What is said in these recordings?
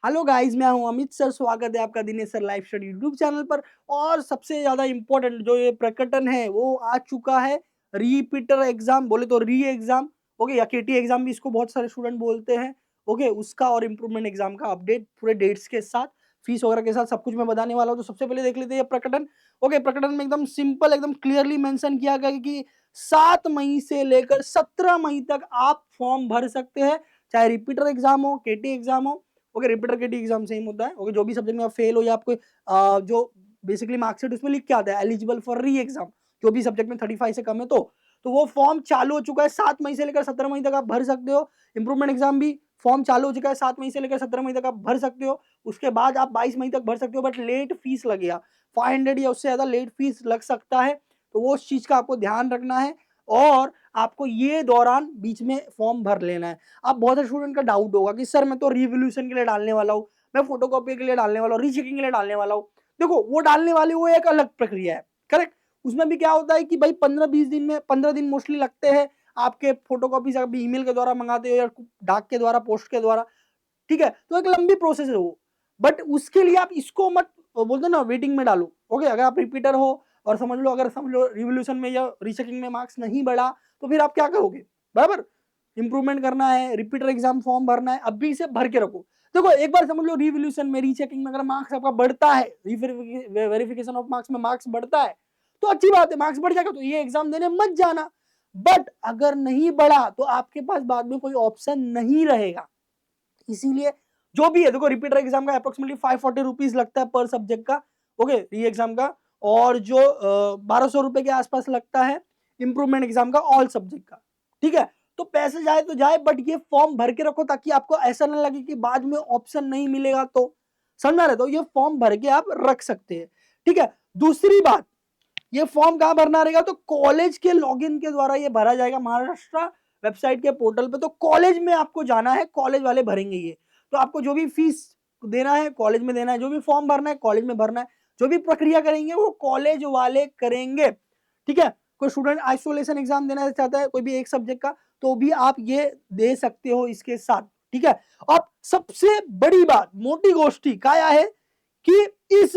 Hello guys, मैं हूं Amit sir. स्वागत है आपका Dinesh sir live study YouTube channel पर। और सबसे ज्यादा इंपॉर्टेंट जो ये प्रकटन है वो आ चुका है। रिपीटर एग्जाम बोले तो री एग्जाम, ओके, या केटी एग्जाम भी इसको बहुत सारे स्टूडेंट बोलते हैं। ओके, उसका और इम्प्रूवमेंट एग्जाम का अपडेट पूरे डेट्स के साथ, फीस वगैरह के साथ सब कुछ मैं बताने वाला हूँ। तो सबसे पहले देख लेते हैं ये प्रकटन। ओके, प्रकटन में एकदम सिंपल, एकदम क्लियरली मेंशन किया गया कि 7 मई से लेकर 17 मई तक आप फॉर्म भर सकते हैं, चाहे रिपीटर एग्जाम हो, केटी एग्जाम हो। ओके, रिपीटर के एग्जाम सेम होता है। ओके, जो भी सब्जेक्ट में आप फेल हो या आपको जो बेसिकली मार्कशीट उसमें लिख के आता है एलिजिबल फॉर री एग्जाम, जो भी सब्जेक्ट में 35 से कम है तो वो फॉर्म चालू हो चुका है। 7 मई से लेकर 17 मई तक आप भर सकते हो। इंप्रूवमेंट एग्जाम भी फॉर्म चालू हो चुका है, 7 मई से लेकर 17 मई तक आप भर सकते हो। उसके बाद आप 22 मई तक भर सकते हो, बट लेट फीस लगेगा 500 या उससे ज्यादा लेट फीस लग सकता है। तो वो उस चीज का आपको ध्यान रखना है और आपको ये दौरान बीच में फॉर्म भर लेना है। अब बहुत सारे स्टूडेंट का डाउट होगा कि सर मैं तो रिवोल्यूशन के लिए डालने वाला हूँ, मैं फोटोकॉपी के लिए डालने वाला हूँ, रीचेकिंग के लिए डालने वाला हूँ। देखो, वो डालने वाली वो एक अलग प्रक्रिया है, करेक्ट। उसमें भी क्या होता है कि भाई 15-20 दिन में, 15 दिन मोस्टली लगते हैं आपके फोटोकॉपी से, आप ईमेल के द्वारा मंगाते हो या डाक के द्वारा, पोस्ट के द्वारा, ठीक है। तो एक लंबी प्रोसेस है वो, बट उसके लिए आप इसको मत बोलते ना वेटिंग में डालो। ओके, अगर आप रिपीटर हो और समझ लो रिवोल्यूशन में या रीचेकिंग में मार्क्स नहीं बढ़ा, तो फिर आप क्या करोगे? बराबर, इंप्रूवमेंट करना है, रिपीटर एग्जाम फॉर्म भरना है, अभी से भर के रखो। देखो, एक बार समझ लो रिवोल्यूशन में, रीचेकिंग में अगर मार्क्स आपका बढ़ता है, वेरिफिकेशन ऑफ मार्क्स में मार्क्स बढ़ता है, तो अच्छी बात है, मार्क्स बढ़ जाएगा तो ये एग्जाम देने मत जाना। बट अगर नहीं बढ़ा तो आपके पास बाद में कोई ऑप्शन नहीं रहेगा। इसीलिए जो भी है, देखो, रिपीटर एग्जाम का अप्रोक्सीमेटली 540 रुपीज लगता है पर सब्जेक्ट का। ओके, री एग्जाम का। और जो 1200 रुपए के आसपास लगता है इंप्रूवमेंट एग्जाम का, ऑल सब्जेक्ट का। ठीक है, तो पैसे जाए तो जाए, बट ये फॉर्म भर के रखो ताकि आपको ऐसा ना लगे कि बाद में ऑप्शन नहीं मिलेगा। तो समझा रहे, तो ये फॉर्म भर के आप रख सकते हैं। ठीक है, दूसरी बात, ये फॉर्म कहां भरना रहेगा? तो कॉलेज के लॉगिन के द्वारा ये भरा जाएगा, महाराष्ट्र वेबसाइट के पोर्टल पे। तो कॉलेज में आपको जाना है, कॉलेज वाले भरेंगे ये। तो आपको जो भी फीस देना है कॉलेज में देना है, जो भी फॉर्म भरना है कॉलेज में भरना है, जो भी प्रक्रिया करेंगे वो कॉलेज वाले करेंगे। ठीक है, कोई स्टूडेंट आइसोलेशन एग्जाम देना चाहता है कोई भी एक सब्जेक्ट का, तो भी आप ये दे सकते हो इसके साथ। ठीक है, अब सबसे बड़ी बात, मोटी गोष्ठी क्या है कि इस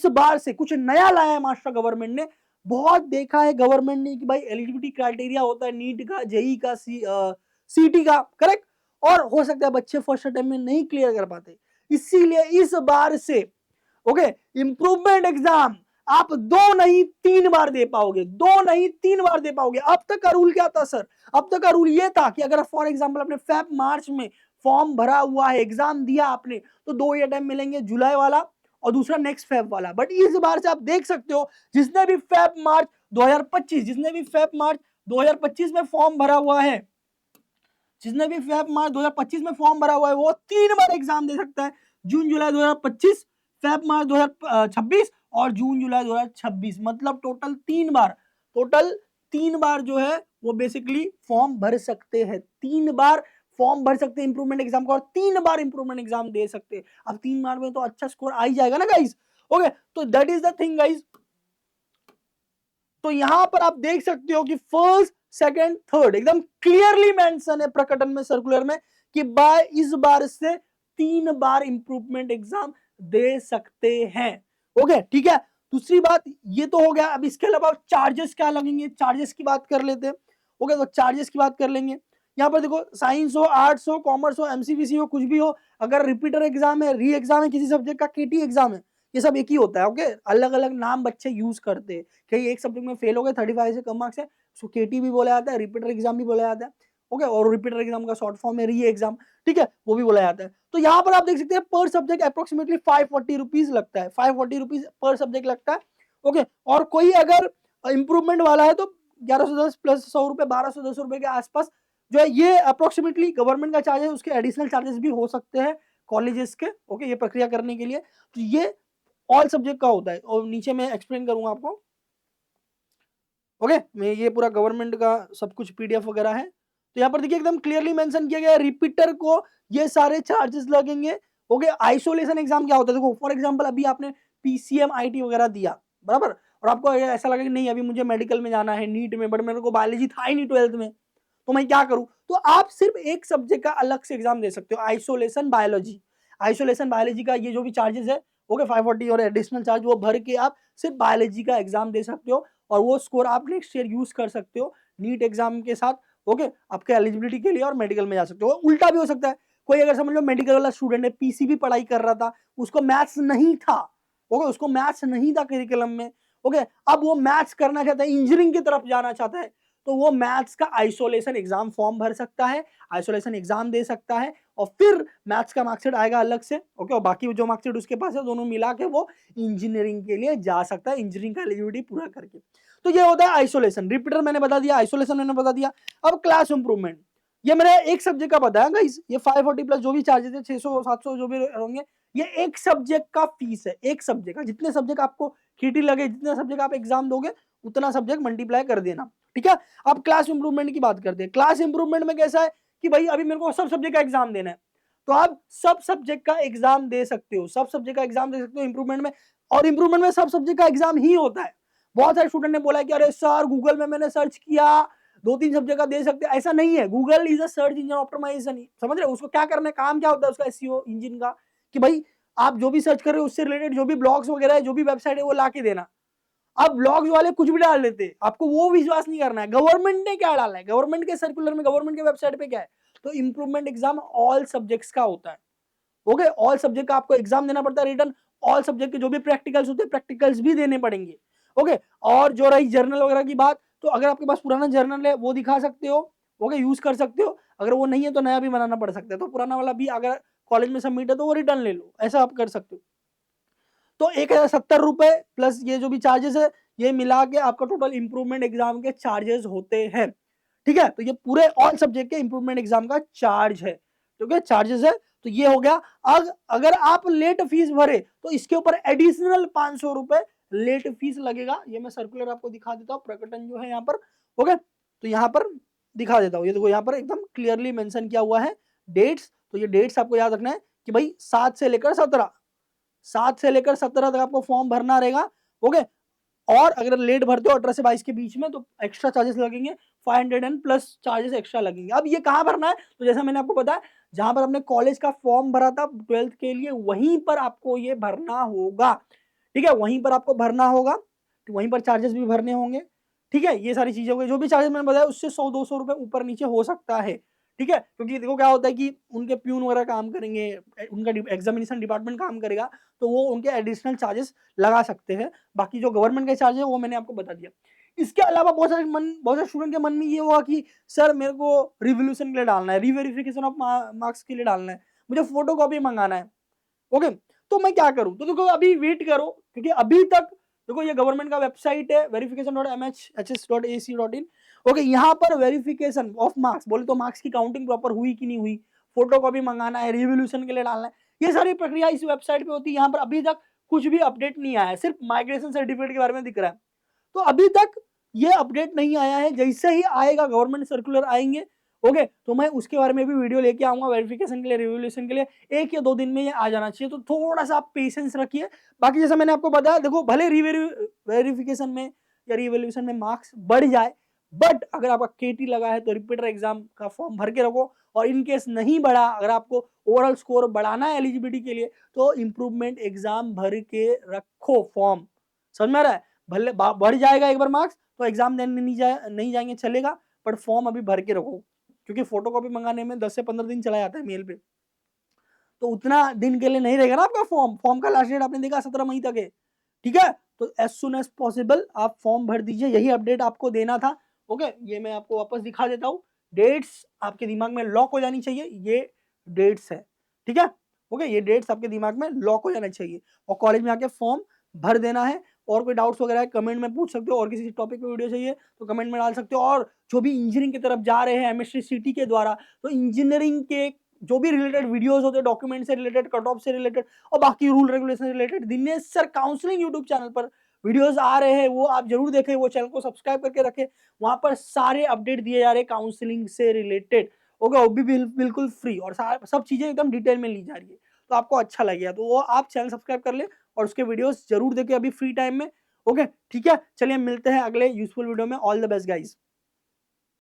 बार से कुछ नया लाया है मास्टर गवर्नमेंट ने। बहुत देखा है गवर्नमेंट ने कि भाई एलिजिबिलिटी क्राइटेरिया होता है नीट का, जेई का, सीटी का, करेक्ट। और हो सकता है बच्चे फर्स्ट अटेम्प्ट में नहीं क्लियर कर पाते, इसीलिए इस बार से, ओके, इंप्रूवमेंट एग्जाम आप 2 नहीं 3 बार दे पाओगे, 2 नहीं 3 बार दे पाओगे। अब तक का रूल क्या था सर? अब तक का रूल ये था कि अगर फॉर एग्जाम्पल आपने फेब मार्च में फॉर्म भरा हुआ है, एग्जाम दिया आपने, तो 2 ही अटेम्प्ट मिलेंगे, जुलाई वाला और दूसरा नेक्स्ट फेब वाला। बट इस बार से आप देख सकते हो, जिसने भी फेब मार्च 2025 जिसने भी फेब मार्च 2025 में फॉर्म भरा हुआ है, जिसने भी फेब मार्च 2025 में फॉर्म भरा हुआ है, वो 3 बार एग्जाम दे सकता है। जून जुलाई 2025, फेब मार्च 2026 और जून जुलाई 2026, मतलब टोटल 3 बार जो है वो बेसिकली फॉर्म भर सकते हैं। 3 बार फॉर्म भर सकते हैं इंप्रूवमेंट एग्जाम का, और 3 बार इंप्रूवमेंट एग्जाम दे सकते हैं। अब 3 बार में तो अच्छा स्कोर आ ही जाएगा ना गाइस। ओके, तो that is the thing guys. तो यहां पर आप देख सकते हो कि फर्स्ट, सेकंड, थर्ड एकदम क्लियरली मेंशन है प्रकटन में, सर्कुलर में, कि इस बार से 3 बार इंप्रूवमेंट एग्जाम दे सकते हैं। ओके, ठीक है। दूसरी बात ये तो हो गया। अब इसके अलावा चार्जेस क्या लगेंगे, चार्जेस की बात कर लेते हैं। ओके, तो चार्जेस की बात कर लेंगे। यहाँ पर देखो, साइंस हो, आर्ट्स हो, कॉमर्स हो, एमसीबीसी हो, कुछ भी हो, अगर रिपीटर एग्जाम है, री एग्जाम है किसी सब्जेक्ट का, केटी एग्जाम है, ये सब एक ही होता है। ओके, अलग अलग नाम बच्चे यूज करते हैं। कहीं एक सब्जेक्ट में फेल हो गए, 35 से कम मार्क्स है, उसको केटी भी बोला जाता है, रिपीटर एग्जाम भी बोला जाता है। ओके, और रिपीटर एग्जाम का शॉर्ट फॉर्म है री एग्जाम, ठीक है, वो भी बोला जाता है। तो यहाँ पर आप देख सकते हैं पर सब्जेक्ट अप्रोक्सीमेटली 540 रुपीज लगता है, 540 रुपीज पर सब्जेक्ट लगता है। ओके, और कोई अगर इंप्रूवमेंट वाला है तो 1110 प्लस 100 रुपए, 1210 रुपए के आसपास जो है ये अप्रोक्सीमेटली गवर्नमेंट का चार्ज है। उसके एडिशनल चार्जेस भी हो सकते हैं कॉलेजेस के, ओके, ये प्रक्रिया करने के लिए। तो ये ऑल सब्जेक्ट का होता है, और नीचे मैं एक्सप्लेन करूंगा आपको। ओके, मैं ये पूरा गवर्नमेंट का सब कुछ पीडीएफ वगैरह है। तो यहाँ पर देखिए एकदम क्लियरली मेंशन किया गया है, रिपीटर को ये सारे चार्जेस लगेंगे। ओके, आइसोलेशन एग्जाम क्या होता है? देखो, फॉर एग्जांपल अभी आपने पीसीएम आईटी वगैरह दिया, बराबर, और आपको ऐसा लगा कि नहीं अभी मुझे मेडिकल में जाना है, नीट में, बट मेरे को बायोलॉजी था ही नहीं 12th में, तो मैं क्या करूं? तो आप सिर्फ एक सब्जेक्ट का अलग से एग्जाम दे सकते हो, आइसोलेशन बायोलॉजी। आइसोलेशन बायोलॉजी का ये जो भी चार्जेस है, ओके 540 और एडिशनल चार्ज वो भर के आप सिर्फ बायोलॉजी का एग्जाम दे सकते हो और वो स्कोर आप नेक्स्ट ईयर यूज कर सकते हो नीट एग्जाम के साथ, ओके आपके एलिजिबिलिटी के लिए, और मेडिकल में जा सकते हो। उल्टा भी हो सकता है, कोई अगर समझ लो मेडिकल वाला स्टूडेंट है, पीसीबी पढ़ाई कर रहा था, उसको मैथ्स नहीं था, ओके उसको मैथ्स नहीं था करिकुलम में, ओके अब वो मैथ्स करना चाहता है, इंजीनियरिंग की तरफ जाना चाहता है, तो वो मैथ्स का आइसोलेशन एग्जाम फॉर्म भर सकता है, आइसोलेशन एग्जाम दे सकता है और फिर मैथ्स का मार्कशीट आएगा अलग से, ओके और बाकी जो मार्कशीट उसके पास है दोनों मिला के वो इंजीनियरिंग के लिए जा सकता है, इंजीनियरिंग का एलिजिबिलिटी पूरा करके। तो ये होता है आइसोलेशन। रिपीटर मैंने बता दिया, आइसोलेशन मैंने बता दिया। अब क्लास इंप्रूवमेंट, ये मैंने एक सब्जेक्ट का बताया गाइस, ये 540 प्लस जो भी चार्जेस है 600 700 जो भी होंगे, ये एक सब्जेक्ट का फीस है, एक सब्जेक्ट का। जितने सब्जेक्ट आपको खीटी लगे, जितने सब्जेक्ट आप एग्जाम दोगे उतना सब्जेक्ट मल्टीप्लाई कर देना, ठीक है। अब क्लास इंप्रूवमेंट की बात करते हैं। क्लास इंप्रूवमेंट में कैसा है कि भाई अभी मेरे को सब सब्जेक्ट का एग्जाम देना है, तो आप सब सब्जेक्ट का एग्जाम दे सकते हो, सब सब्जेक्ट का एग्जाम दे सकते हो इंप्रूवमेंट में। और इंप्रूवमेंट में सब सब्जेक्ट का एग्जाम ही होता है। बहुत सारे स्टूडेंट ने बोला कि अरे सर गूगल में मैंने सर्च किया, 2-3 सब्जेक्ट का दे सकते हैं, ऐसा नहीं है। Google is a search engine optimisation, समझ रहे हो उसको क्या करना है, काम क्या होता है उसका एसईओ इंजन का, कि भाई आप जो भी सर्च कर रहे हो उससे रिलेटेड जो भी ब्लॉग्स वगैरह है, जो भी वेबसाइट है वो ला के देना। अब ब्लॉग्स वाले कुछ भी डाल देते, आपको वो विश्वास नहीं करना है गवर्नमेंट ने क्या डाला है, गवर्नमेंट के सर्कुलर में, गवर्नमेंट के वेबसाइट पे क्या है। तो इंप्रूवमेंट एग्जाम ऑल सब्जेक्ट्स का होता है, ओके ऑल सब्जेक्ट का आपको एग्जाम देना पड़ता है रिटर्न। ऑल सब्जेक्ट के जो भी प्रैक्टिकल्स होते हैं प्रैक्टिकल्स भी देने पड़ेंगे, ओके। और जो रही जर्नल वगैरह की बात, तो अगर आपके पास पुराना जर्नल है वो दिखा सकते हो, ओके यूज कर सकते हो। अगर वो नहीं है तो नया भी बनाना पड़ सकता है, तो पुराना वाला भी अगर कॉलेज में सबमिट है तो वो रिटर्न ले लो, ऐसा आप कर सकते हो। तो 1070 रुपए प्लस ये जो भी चार्जेस है, ये मिला के आपका टोटल इंप्रूवमेंट एग्जाम के चार्जेस होते हैं, ठीक है। तो ये पूरे ऑल सब्जेक्ट के इंप्रूवमेंट एग्जाम का चार्ज है, ठीक है चार्जेस है। तो ये हो गया। अगर आप लेट फीस भरे तो इसके ऊपर एडिशनल 500 रुपए लेट फीस लगेगा। ये मैं सर्कुलर आपको दिखा देता हूँ, प्रकटन जो है यहाँ पर, ओके तो यहाँ पर दिखा देता हूँ। ये देखो यहाँ पर एकदम क्लियरली मेंशन किया हुआ है डेट्स। तो ये डेट्स आपको याद रखना है कि भाई 7 से लेकर 17, 7 से लेकर 17 तक आपको फॉर्म भरना रहेगा, ओके। और अगर लेट भरते हो 18 से 22 के बीच में तो एक्स्ट्रा चार्जेस लगेंगे, 500 एंड प्लस चार्जेस एक्स्ट्रा लगेंगे। अब ये कहाँ भरना है, तो जैसा मैंने आपको बताया, जहां पर आपने कॉलेज का फॉर्म भरा था 12th के लिए, वहीं पर आपको ये भरना होगा, ठीक है वहीं पर आपको भरना होगा, तो वहीं पर चार्जेस भी भरने होंगे, ठीक है। ये सारी चीजें हो गई, जो भी चार्जेस मैंने बताया उससे 100-200 रुपए ऊपर नीचे हो सकता है, ठीक है। क्योंकि देखो क्या होता है कि उनके प्यून वगैरह काम करेंगे, उनका एग्जामिनेशन डिपार्टमेंट काम करेगा, तो वो उनके एडिशनल चार्जेस लगा सकते हैं। बाकी जो गवर्नमेंट के चार्ज है वो मैंने आपको बता दिया। इसके अलावा बहुत सारे स्टूडेंट के मन में ये हुआ कि सर मेरे को रिवोल्यूशन के लिए डालना है, रीवेरिफिकेशन ऑफ मार्क्स के लिए डालना है, मुझे फोटो कॉपी मंगाना है, ओके तो मैं क्या करूं। तो देखो अभी वेट करो, क्योंकि अभी तक देखो ये गवर्नमेंट का वेबसाइट है verification.mhs.ac.in, ओके यहाँ पर वेरिफिकेशन ऑफ मार्क्स बोले तो मार्क्स की काउंटिंग प्रॉपर हुई कि नहीं हुई, फोटो कॉपी मंगाना है, रिवोल्यूशन के लिए डालना है, ये सारी प्रक्रिया इस वेबसाइट पे होती है। यहाँ पर अभी तक कुछ भी अपडेट नहीं आया है, सिर्फ माइग्रेशन सर्टिफिकेट के बारे में दिख रहा है। तो अभी तक ये अपडेट नहीं आया है, जैसे ही आएगा गवर्नमेंट सर्कुलर आएंगे, ओके तो मैं उसके बारे में भी वीडियो लेके आऊंगा वेरिफिकेशन के लिए, रिवोल्यूशन के लिए। 1 या 2 दिन में ये आ जाना चाहिए, तो थोड़ा सा आप पेशेंस रखिए। बाकी जैसा मैंने आपको बताया, देखो भले वेरिफिकेशन में या रिवोल्यूशन में मार्क्स बढ़ जाए, बट अगर आपका केटी लगा है तो रिपीटर एग्जाम का फॉर्म भर के रखो। और इन केस नहीं बढ़ा, अगर आपको ओवरऑल स्कोर बढ़ाना है एलिजिबिलिटी के लिए, तो इंप्रूवमेंट एग्जाम भर के रखो फॉर्म, समझ में आ रहा है। भले बढ़ जाएगा एक बार मार्क्स तो एग्जाम देने नहीं जाएंगे चलेगा, पर फॉर्म अभी भर के रखो, क्योंकि फोटोकॉपी मंगाने में 10 से 15 दिन चला जाता है मेल पे, तो उतना दिन के लिए नहीं रहेगा ना आपका फॉर्म। फॉर्म का लास्ट डेट आपने देखा 17 मई तक है, ठीक है। तो एज सुन एज पॉसिबल आप फॉर्म भर दीजिए, यही अपडेट आपको देना था, ओके। ये मैं आपको वापस दिखा देता हूँ, डेट्स आपके दिमाग में लॉक हो जानी चाहिए, ये डेट्स है, ठीक है, ओके ये डेट्स आपके दिमाग में लॉक हो जाना चाहिए। और कॉलेज में आके फॉर्म भर देना है। और कोई डाउट्स वगैरह है कमेंट में पूछ सकते हो, और किसी टॉपिक पे वीडियो चाहिए तो कमेंट में डाल सकते हो। और जो भी इंजीनियरिंग की तरफ जा रहे हैं एमएसटी सिटी के द्वारा, तो इंजीनियरिंग के जो भी रिलेटेड वीडियोस होते हैं, डॉक्यूमेंट से रिलेटेड, कट ऑफ से रिलेटेड और बाकी रूल रेगुलेशन से related, Dinesh sir counselling YouTube channel पर वीडियोस आ रहे हैं, वो आप जरूर देखें, वो चैनल को सब्सक्राइब करके रखें। वहां पर सारे अपडेट दिए जा रहे हैं काउंसलिंग से रिलेटेड, ओके वो भी बिल्कुल फ्री, और सब चीजें एकदम डिटेल में ली जा रही है। तो आपको अच्छा लगेगा तो वो आप चैनल सब्सक्राइब कर ले और उसके वीडियोस जरूर देखें अभी फ्री टाइम में, ओके ठीक है। चलिए मिलते हैं अगले यूजफुल वीडियो में। All the best guys.